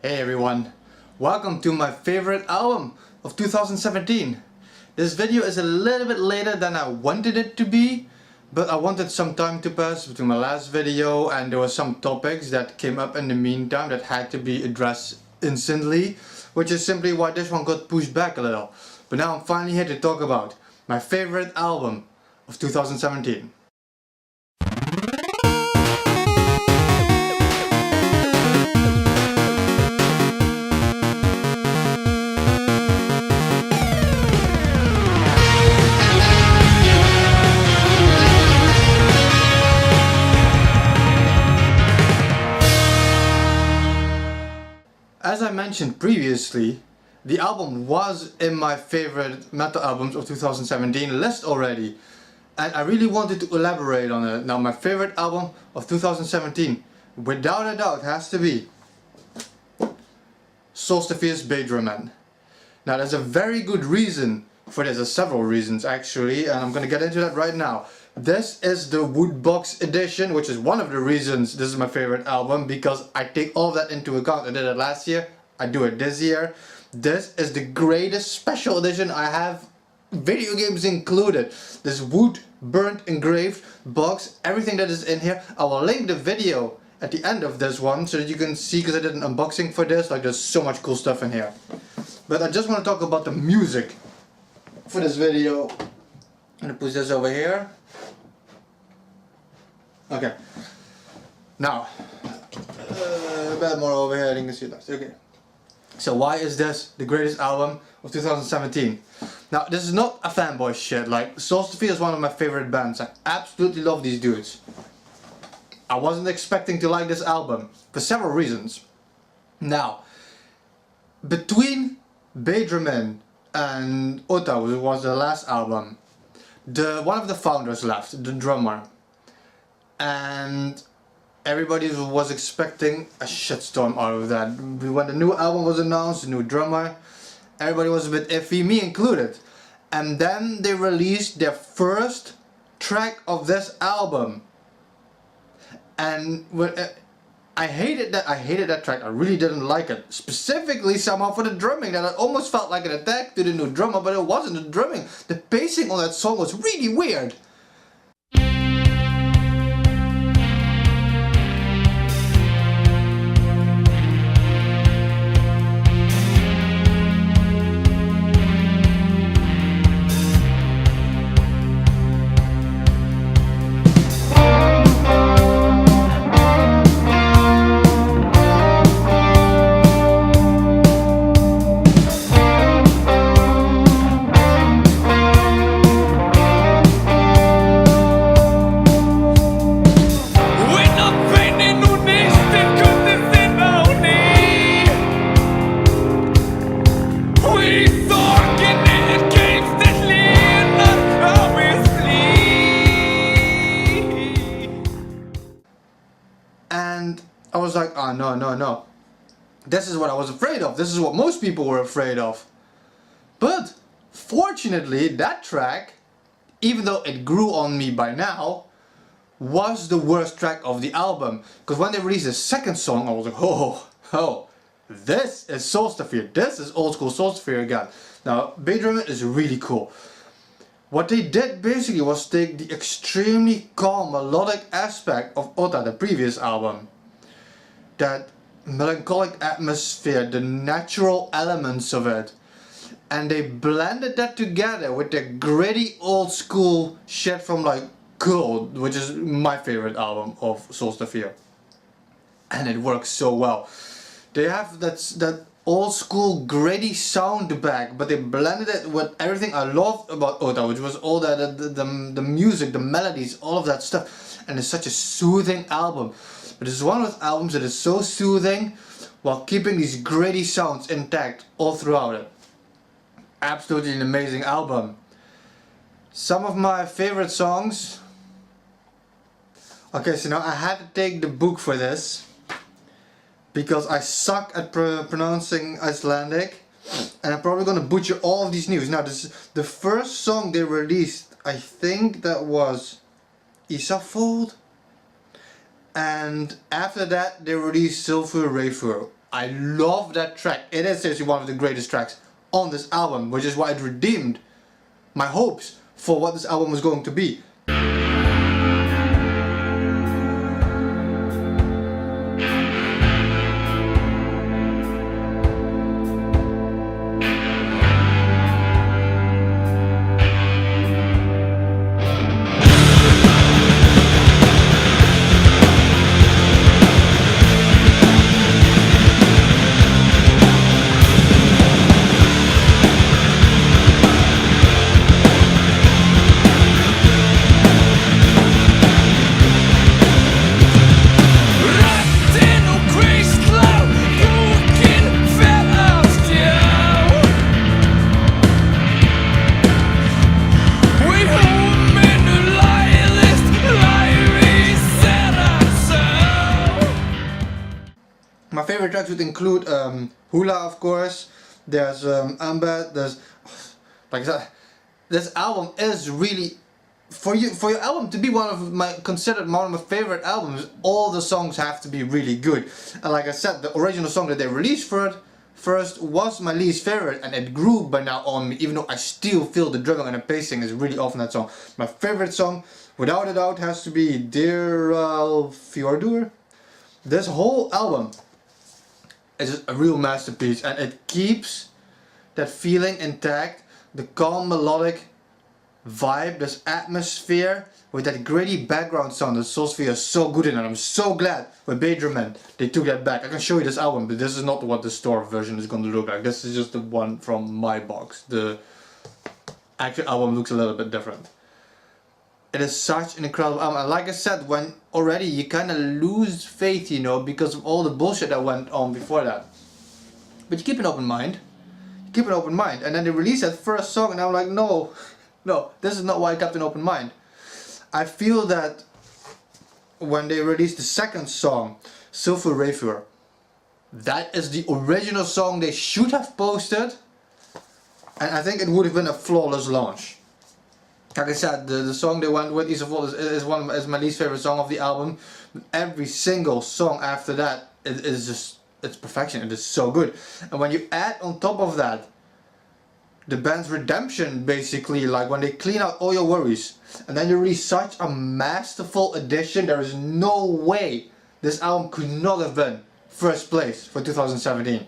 Hey everyone, welcome to my favorite album of 2017. This video is a little bit later than I wanted it to be, but I wanted some time to pass between my last video and there were some topics that came up in the meantime that had to be addressed instantly, which is simply why this one got pushed back a little. But now I'm finally here to talk about my favorite album of 2017. As I mentioned previously, the album was in my favorite metal albums of 2017 list already, and I really wanted to elaborate on it. Now my favorite album of 2017, without a doubt, has to be Solstafir's Bedraman. Now there's a very good reason for this, there's several reasons actually, and I'm gonna get into that right now. This is the Woodbox edition, which is one of the reasons this is my favorite album, because I take all of that into account. I did it last year, I do it this year. This is the greatest special edition I have, video games included. This wood burnt engraved box, everything that is in here. I will link the video at the end of this one so that you can see, because I did an unboxing for this. Like, there's so much cool stuff in here. But I just want to talk about the music for this video. I'm gonna push this over here. Okay. Now, a bit more over here, you can see that. Okay. So why is this the greatest album of 2017? Now, this is not a fanboy shit. Like, Solstafir is one of my favorite bands. I absolutely love these dudes. I wasn't expecting to like this album for several reasons. Now, between Bedraman and Ota, which was the last album, one of the founders left, the drummer, and everybody was expecting a shitstorm out of that. When the new album was announced, the new drummer, everybody was a bit iffy, me included. And then they released their first track of this album, and I hated that track. I really didn't like it. Specifically somehow for the drumming, that it almost felt like an attack to the new drummer, but it wasn't the drumming. The pacing on that song was really weird. And I was like, oh no. This is what I was afraid of. This is what most people were afraid of. But fortunately, that track, even though it grew on me by now, was the worst track of the album. Because when they released the second song, I was like, oh, this is Solstafir. This is old school Solstafir again. Now, Bedraman is really cool. What they did basically was take the extremely calm, melodic aspect of Ota, the previous album, that melancholic atmosphere, the natural elements of it, and they blended that together with the gritty old school shit from like Cold, which is my favorite album of Solstafir, and it works so well. They have that old school gritty sound back, but they blended it with everything I loved about Ota, which was all the music, the melodies, all of that stuff. And it's such a soothing album. But it's one of those albums that is so soothing while keeping these gritty sounds intact all throughout it. Absolutely an amazing album. Some of my favorite songs. Okay, so now I had to take the book for this, because I suck at pronouncing Icelandic, and I'm probably gonna butcher all of these names. Now, this is the first song they released. I think that was Isafold, and after that they released Silfur Reifur. I love that track. It is seriously one of the greatest tracks on this album, which is why it redeemed my hopes for what this album was going to be. My favorite tracks would include Hula, of course. There's Ambed. There's, like I said, this album is really, for your album to be considered one of my favorite albums. All the songs have to be really good. And like I said, the original song that they released for it first was my least favorite, and it grew by now on me. Even though I still feel the drumming and the pacing is really off in that song. My favorite song, without a doubt, has to be Dear Fjordur. This whole album is just a real masterpiece, and it keeps that feeling intact, the calm melodic vibe, this atmosphere with that gritty background sound that Soulsphere is so good in, and I'm so glad with Bedroom they took that back. I can show you this album, but this is not what the store version is going to look like. This is just the one from my box. The actual album looks a little bit different. It is such an incredible album, and like I said, when already you kind of lose faith, you know, because of all the bullshit that went on before that. But you keep an open mind. You keep an open mind, and then they released that first song, and I'm like, no, this is not why I kept an open mind. I feel that when they released the second song, Sulfur Rayfur, that is the original song they should have posted, and I think it would have been a flawless launch. Like I said, the song they went with, Isafol, is my least favorite song of the album. Every single song after that is just, it's perfection. It is so good. And when you add on top of that the band's redemption, basically, like when they clean out all your worries, and then you release such a masterful addition, there is no way this album could not have been first place for 2017.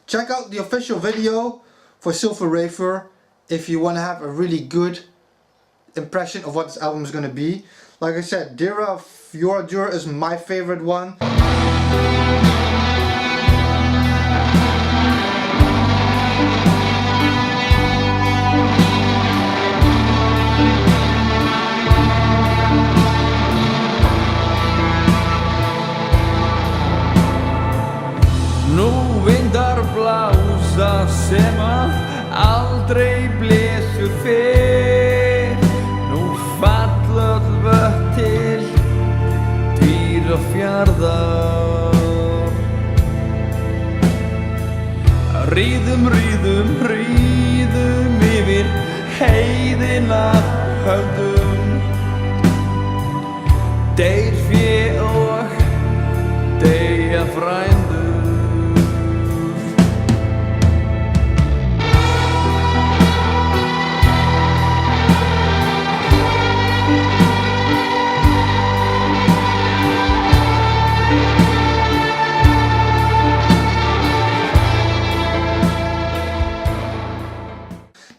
Check out the official video for Sulfur Rayfur if you want to have a really good impression of what this album is going to be. Like I said, Dira Fjordur is my favorite one. Nú vindar blása sem aldrei blésur fyrr. Nú falla öll vötn til Dýrafjarðar. Ríðum, ríðum, ríðum yfir heiðina höldum. Deyr fé og deyja frændur.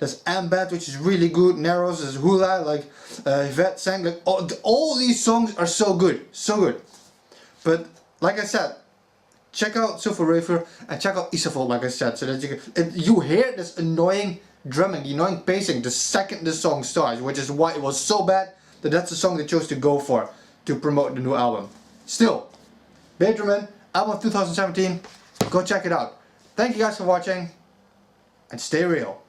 There's Ambed, which is really good. Narrows, there's Hula, like Yvette sang. Like all these songs are so good, so good. But like I said, check out Sulfur Rayfur and check out Isafol, like I said, so that you hear this annoying drumming, the annoying pacing the second the song starts, which is why it was so bad that that's the song they chose to go for to promote the new album. Still, Bedroom, album of 2017. Go check it out. Thank you guys for watching, and stay real.